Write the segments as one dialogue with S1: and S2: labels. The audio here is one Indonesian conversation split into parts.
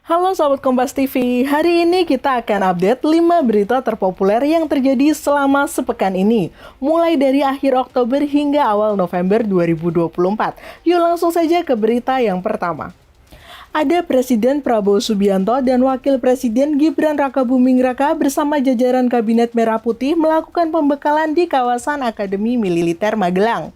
S1: Halo Sobat Kompas TV, hari ini kita akan update 5 berita terpopuler yang terjadi selama sepekan ini, mulai dari akhir Oktober hingga awal November 2024. Yuk langsung saja ke berita yang pertama. Ada Presiden Prabowo Subianto dan Wakil Presiden Gibran Rakabuming Raka bersama jajaran Kabinet Merah Putih melakukan pembekalan di kawasan Akademi Militer Magelang.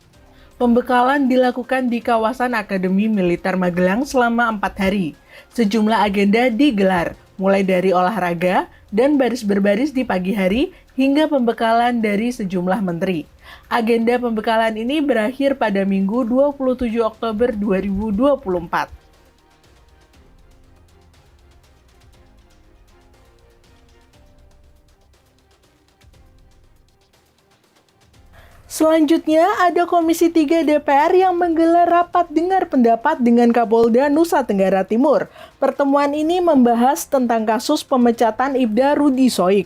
S1: Pembekalan dilakukan di kawasan Akademi Militer Magelang selama 4 hari. Sejumlah agenda digelar, mulai dari olahraga dan baris berbaris di pagi hari hingga pembekalan dari sejumlah menteri. Agenda pembekalan ini berakhir pada Minggu 27 Oktober 2024. Selanjutnya, ada Komisi 3 DPR yang menggelar rapat dengar pendapat dengan Kapolda Nusa Tenggara Timur. Pertemuan ini membahas tentang kasus pemecatan Ibda Rudi Soik.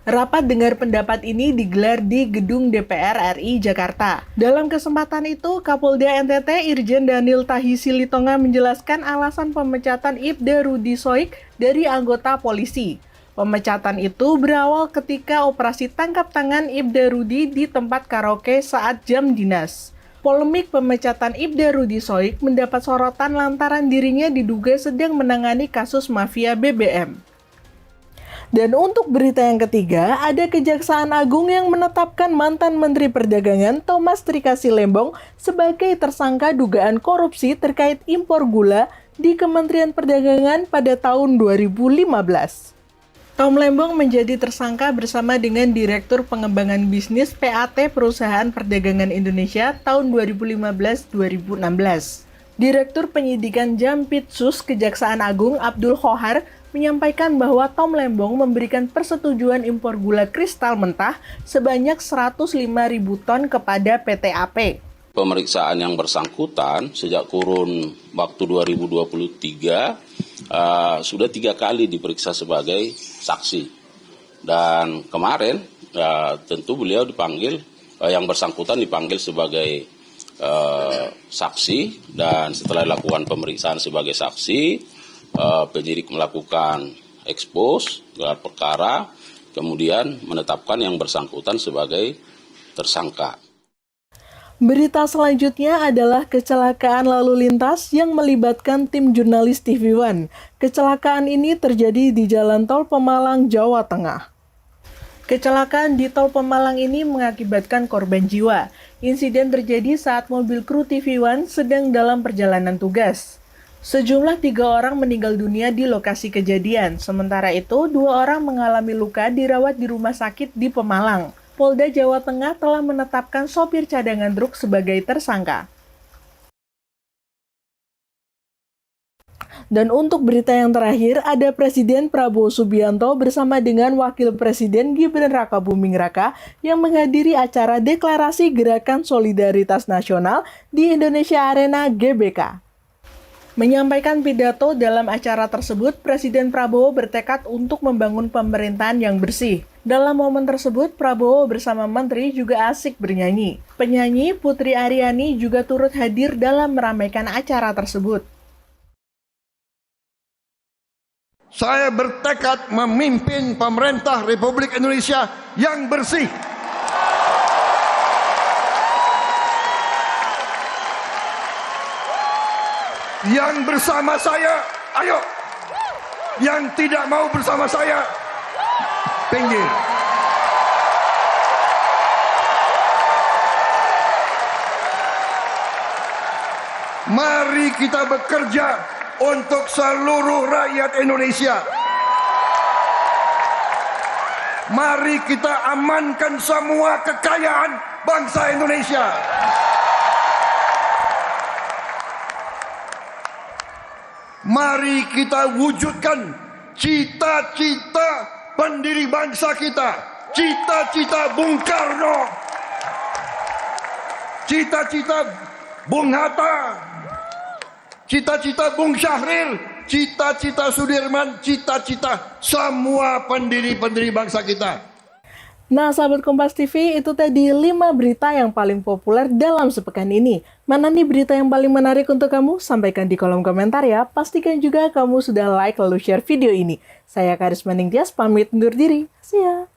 S1: Rapat dengar pendapat ini digelar di Gedung DPR RI Jakarta. Dalam kesempatan itu, Kapolda NTT Irjen Daniel Tahi Silitonga menjelaskan alasan pemecatan Ibda Rudi Soik dari anggota polisi. Pemecatan itu berawal ketika operasi tangkap tangan Ibda Rudi di tempat karaoke saat jam dinas. Polemik pemecatan Ibda Rudi Soik mendapat sorotan lantaran dirinya diduga sedang menangani kasus mafia BBM. Dan untuk berita yang ketiga, ada Kejaksaan Agung yang menetapkan mantan Menteri Perdagangan Thomas Trikasi Lembong sebagai tersangka dugaan korupsi terkait impor gula di Kementerian Perdagangan pada tahun 2015. Tom Lembong menjadi tersangka bersama dengan Direktur Pengembangan Bisnis PAT Perusahaan Perdagangan Indonesia tahun 2015-2016. Direktur Penyidikan Jampitsus Kejaksaan Agung Abdul Khohar menyampaikan bahwa Tom Lembong memberikan persetujuan impor gula kristal mentah sebanyak 105.000 ton kepada PT AP.
S2: Pemeriksaan yang bersangkutan sejak kurun waktu 2023 sudah 3 kali diperiksa sebagai saksi. Dan kemarin tentu beliau dipanggil, yang bersangkutan dipanggil sebagai saksi, dan setelah dilakukan pemeriksaan sebagai saksi, penyidik melakukan ekspos gelar perkara, kemudian menetapkan yang bersangkutan sebagai tersangka.
S1: Berita selanjutnya adalah kecelakaan lalu lintas yang melibatkan tim jurnalis TV One. Kecelakaan ini terjadi di Jalan Tol Pemalang, Jawa Tengah. Kecelakaan di Tol Pemalang ini mengakibatkan korban jiwa. Insiden terjadi saat mobil kru TV One sedang dalam perjalanan tugas. Sejumlah 3 orang meninggal dunia di lokasi kejadian. Sementara itu, 2 orang mengalami luka dirawat di rumah sakit di Pemalang. Polda Jawa Tengah telah menetapkan sopir cadangan truk sebagai tersangka. Dan untuk berita yang terakhir, ada Presiden Prabowo Subianto bersama dengan Wakil Presiden Gibran Rakabuming Raka yang menghadiri acara deklarasi Gerakan Solidaritas Nasional di Indonesia Arena GBK. Menyampaikan pidato dalam acara tersebut, Presiden Prabowo bertekad untuk membangun pemerintahan yang bersih. Dalam momen tersebut, Prabowo bersama menteri juga asik bernyanyi. Penyanyi Putri Aryani juga turut hadir dalam meramaikan acara tersebut.
S3: Saya bertekad memimpin pemerintah Republik Indonesia yang bersih. Yang bersama saya, ayo. Yang tidak mau bersama saya, pinggir. Mari kita bekerja untuk seluruh rakyat Indonesia. Mari kita amankan semua kekayaan bangsa Indonesia. Mari kita wujudkan cita-cita pendiri bangsa kita, cita-cita Bung Karno, cita-cita Bung Hatta, cita-cita Bung Syahril, cita-cita Sudirman, cita-cita semua pendiri-pendiri bangsa kita.
S1: Nah, sahabat Kompas TV, itu tadi 5 berita yang paling populer dalam sepekan ini. Mana nih berita yang paling menarik untuk kamu? Sampaikan di kolom komentar ya. Pastikan juga kamu sudah like lalu share video ini. Saya Karisma Ningtyas, pamit undur diri. See ya!